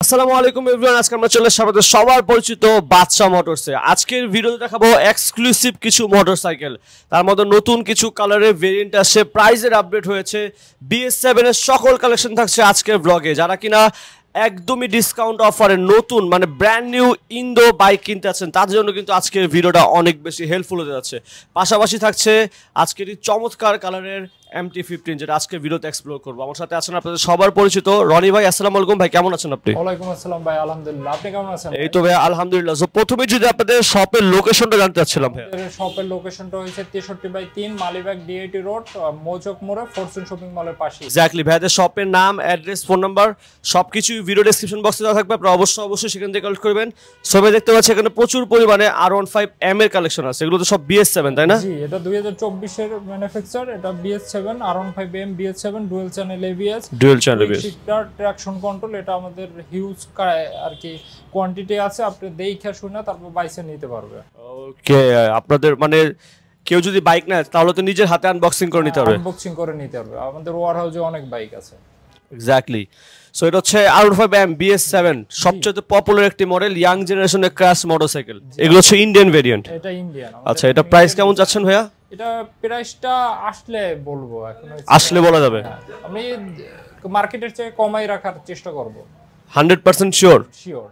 আসসালামু আলাইকুম এভরিওয়ান, আজকে আমরা চলে আসছি সবার পরিচিত বাদশা মোটরসে। আজকের ভিডিওতে দেখাবো এক্সক্লুসিভ কিছু মোটরসাইকেল, তার মধ্যে নতুন কিছু কালারের ভেরিয়েন্ট আসছে, প্রাইসের আপডেট হয়েছে, BS7 এর সকল কালেকশন থাকছে আজকের ব্লগে। যারা কিনা একদমই ডিসকাউন্ট অফারে নতুন মানে ব্র্যান্ড নিউ ইন্দো বাইক কিনতে আছেন তাদের জন্য কিন্তু আজকের ভিডিওটা অনেক বেশি হেল্পফুল হতে যাচ্ছে। পাশাপাশি থাকছে আজকের এই চমৎকার কালারের MT-15 যেটা আজকে ভিডিওতে এক্সপ্লোর করবো। আমার সাথে আছেন আপনাদের সবার পরিচিত রনি ভাই। আসসালামু আলাইকুম ভাই, কেমন আছেন আপনি? ওয়ালাইকুম আসসালাম ভাই, আলহামদুলিল্লাহ। আপনি কেমন আছেন? এই তো ভাই আলহামদুলিল্লাহ। সো প্রথমে যদি আপনাদের শপের লোকেশনটা জানতে চাচ্ছিলাম ভাই। আমাদের শপের লোকেশনটা হচ্ছে 63/3 মালিবাগ DIT রোড, মৌচক মোড়ে, ফরচুন শপিং মলের পাশে। এক্স্যাক্টলি ভাইদের শপের নাম, অ্যাড্রেস, ফোন নাম্বার সবকিছু ভিডিও ডেসক্রিপশন বক্সে দেওয়া থাকবে, আপনারা অবশ্যই সেখান থেকে কালেক্ট করবেন। সবাই দেখতে পাচ্ছেন এখানে প্রচুর পরিমাণে R15M এর কালেকশন আছে, এগুলো তো সব BS7 তাই না? জি, এটা 2024 এর ম্যানুফ্যাকচার। এটা BS7 R15M BS7 dual channel ABS, shifter, traction control. এটা আমাদের হিউজ আর কি কোয়ান্টিটি আছে, আপনি দেখে শুনে তারপর বাইসে নিতে পারবে। ওকে, আপনাদের মানে কেউ যদি বাইক নেয় তাহলে তো নিজের হাতে আনবক্সিং করে নিতে হবে। আনবক্সিং করে নিতে হবে, আমাদের ওয়ার হাউসে অনেক বাইক আছে। এক্স্যাক্টলি। সো এটা হচ্ছে R15M BS7 সবচেয়ে পপুলার একটি মডেল, ইয়াং জেনারেশনের ক্রাশ মোটরসাইকেল। এগুলো হচ্ছে ইন্ডিয়ান ভেরিয়েন্ট। এটা ইন্ডিয়ান। আচ্ছা, এটা প্রাইস কেমন চাচ্ছেন ভাইয়া? এটা প্রাইসটা আসলে বলবো, এখন আসলে বলা যাবে। আমি মার্কেটের চেয়ে কমাই রাখার চেষ্টা করব। 100% শিওর? শিওর।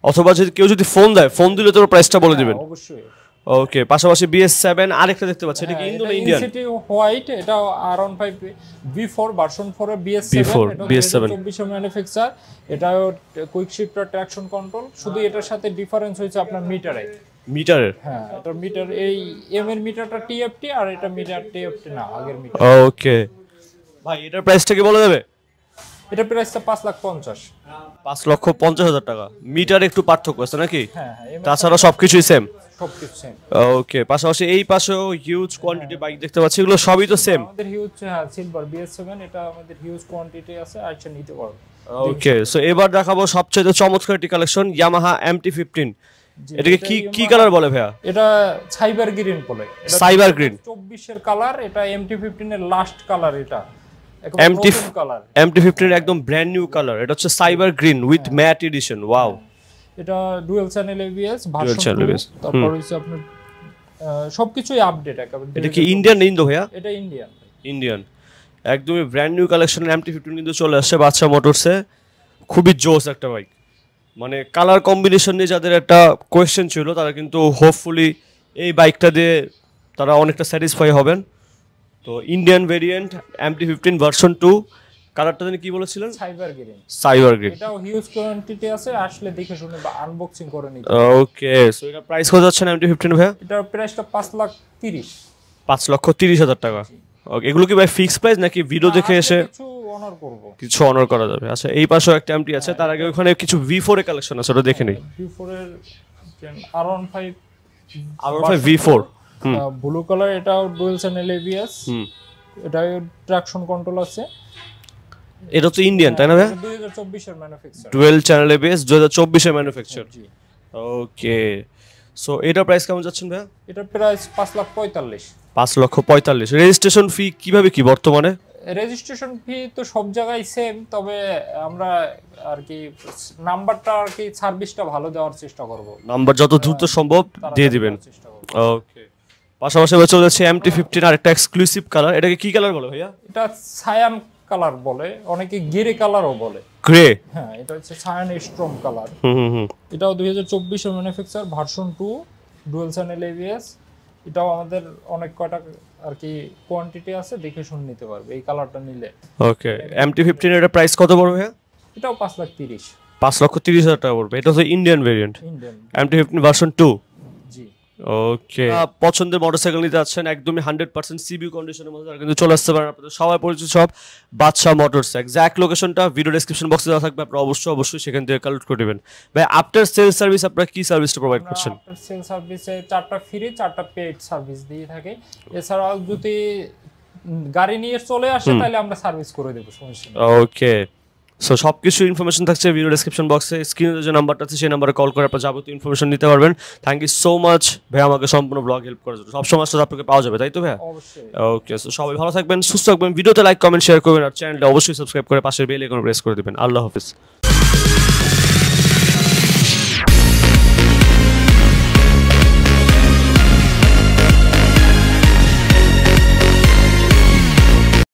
অথবা যদি কেউ ফোন দেয়, ফোন দিলে তো প্রাইসটা বলে দিবেন। অবশ্যই। ওকে, পাশাপাশি BS7 আরেকটা দেখতে পাচ্ছি, এটা কি ইন্দো না ইন্ডিয়ান? সিটি হোয়াইট, এটা R15 V4 ভার্সন 4 এর BS7, এটা 2024 এর ম্যানুফ্যাকচার। এটা কুইক শিফটার, ট্রাকশন কন্ট্রোল। শুধু এটার সাথে ডিফারেন্স হচ্ছে আপনার মিটারের। হ্যাঁ, এটা মিটার, এই এম এর মিটারটা TFT আর এটা মিটার TFT না, আগের মিটার। ওকে ভাই, এটার প্রাইসটা কি বলা যাবে? এটা প্রাইসটা 5,50,000। 5,50,000 টাকা। মিটার একটু পার্থক্য আছে নাকি? হ্যাঁ, তাছাড়া সবকিছুই সেম। সবকিছু সেম। ওকে, পাশাপাশি এই পাশেও হিউজ কোয়ান্টিটি বাইক দেখতে পাচ্ছি, এগুলো সবই তো সেম। আমাদের হিউজ, হ্যাঁ, সিলভার BS7, এটা আমাদের হিউজ কোয়ান্টিটি আছে, আচ্ছা নিতে পারবে। ওকে, সো এবার দেখাবো সবচেয়ে চমৎকার একটি কালেকশন, ইয়ামাহা MT-15। এটাকে কি কালার বলে ভাইয়া? এটা সাইবার গ্রিন বলে। সাইবার গ্রিন 24 এর কালার। এটা MT-15 এর লাস্ট কালার। এটা MT-15 একদম ব্র্যান্ড নিউ কালার। এটা হচ্ছে cyber green with mat addition. Wow. এটা ডুয়াল চ্যানেল ABS ভার্সন 2। তারপর হচ্ছে আপনার সবকিছুই আপডেট একেবারে। এটা কি ইন্ডিয়ান ইন্দো ভাইয়া? এটা ইন্ডিয়ান। ইন্ডিয়ান একদমই ব্র্যান্ড নিউ কালেকশনের MT-15 কিন্তু চলে আসছে বাদশা মোটরসে। খুবই জোস একটা বাইক, মানে কালার কম্বিনেশন নিয়ে যাদের একটা কোয়েশ্চেন ছিল তারা কিন্তু হোপফুলি এই বাইকটা দিয়ে তারা অনেকটা স্যাটিসফাই হবেন। তো ইন্ডিয়ান ভেরিয়েন্ট MT-15 ভার্সন 2, কালারটা জানি কি বলেছিলেন? Cyber green. এটাও হিউজ কোয়ান্টিটি আছে, আসলে দেখে শুনে বা আনবক্সিং করে নিতে। ওকে, সো এটা প্রাইস কত যাচ্ছে MT-15 ভাইয়া? এটার প্রাইসটা 5,30,000। 5,30,000 টাকা। ওকে, এগুলো কি ভাই ফিক্স প্রাইস নাকি ভিডিও দেখে এসে কিছু অনার করা যাবে? আচ্ছা, এই পাশেও একটা MT আছে, তার আগে ওখানে কিছু V4 এর কালেকশন আছে, ওটা দেখে নেই। V4 এর R15 V4 ব্লু কালার। এটাও ডুয়াল চ্যানেল ABS, এটাও ট্রাকশন কন্ট্রোল আছে। এটা তো ইন্ডিয়ান তাই না ভাই? 2024 এর ম্যানুফ্যাকচার। ডুয়াল চ্যানেল ABS 2024 এর ম্যানুফ্যাকচার। ওকে, সো এটা প্রাইস কেমন যাচ্ছেন ভাই? এটা প্রাইস 5,45,000। 5,45,000। রেজিস্ট্রেশন ফি কিভাবে কি বর্তমানে? রেজিস্ট্রেশন ফি তো সব জায়গায় সেম, তবে আমরা আর কি নাম্বারটা আর কি সার্ভিসটা ভালো দেওয়ার চেষ্টা করব। নাম্বার যত দ্রুত সম্ভব দিয়ে দিবেন। ওকে, পাশাপাশি চলে যাচ্ছে MT-15 আর একটা এক্সক্লুসিভ কালার। এটাকে কি কালার বলে ভাইয়া? এটা সায়ান কালার বলে, অনেকে গ্রে কালারও বলে। গ্রে? হ্যাঁ, এটা হচ্ছে সায়ান স্ট্রম কালার। এটাও 2024 এর manufacture, version 2, dual channel ABS। এটাও আমাদের অনেক কয়টা আর কি কোয়ান্টিটি আছে, দেখে শুনে নিতে পারবে এই কালারটা নিলে। ওকে, MT-15 এর প্রাইস কত পড়বে ভাইয়া? এটাও 5,30,000। 5,30,000 টাকা পড়বে। এটা তো ইন্ডিয়ান ভেরিয়েন্ট, MT-15 ভার্সন 2। জি। ওকে, পছন্দের মোটরসাইকেল নিতে যাচ্ছেন একদমই 100% সিবি কন্ডিশনের মধ্যে, তারা কিন্তু চলে আসতে পারেন আপনাদের সবাই পরিচিত সব বাদশা মোটরস। এক্স্যাক্ট লোকেশনটা ভিডিও ডেসক্রিপশন বক্সে দেওয়া থাকবে, আপনারা অবশ্যই সেখান থেকে কালেক্ট করে নেবেন। ভাই, আফটার সেল সার্ভিস আপনারা কি সার্ভিসটা প্রোভাইড করছেন? আফটার সেল সার্ভিসে 4টা ফ্রি 4টা পেইড সার্ভিস দিয়ে থাকে। এছাড়াও যদি গাড়ি নিয়ে চলে আসে তাহলে আমরা সার্ভিস করে দেব, সমস্যা নেই। ওকে, সো সবকিছু ইনফরমেশন থাকছে ভিডিও ডেসক্রিপশন বক্সে। স্ক্রিনে যে নাম্বারটা আছে সেই নাম্বারে কল করে আপনারা যাবতীয় ইনফরমেশন নিতে পারবেন। থ্যাংক ইউ সো মাচ ভাই আমাকে সম্পূর্ণ ব্লগ হেল্প করার জন্য। সবসময় আসলে আপনাকে পাওয়া যাবে তাই তো ভাই? অবশ্যই। ওকে, সো সবাই ভালো থাকবেন, সুস্থ থাকবেন। ভিডিওতে লাইক কমেন্ট শেয়ার করবেন আর চ্যানেলটা অবশ্যই সাবস্ক্রাইব করে পাশের বেল আইকন প্রেস করে দিবেন। আল্লাহ হাফেজ।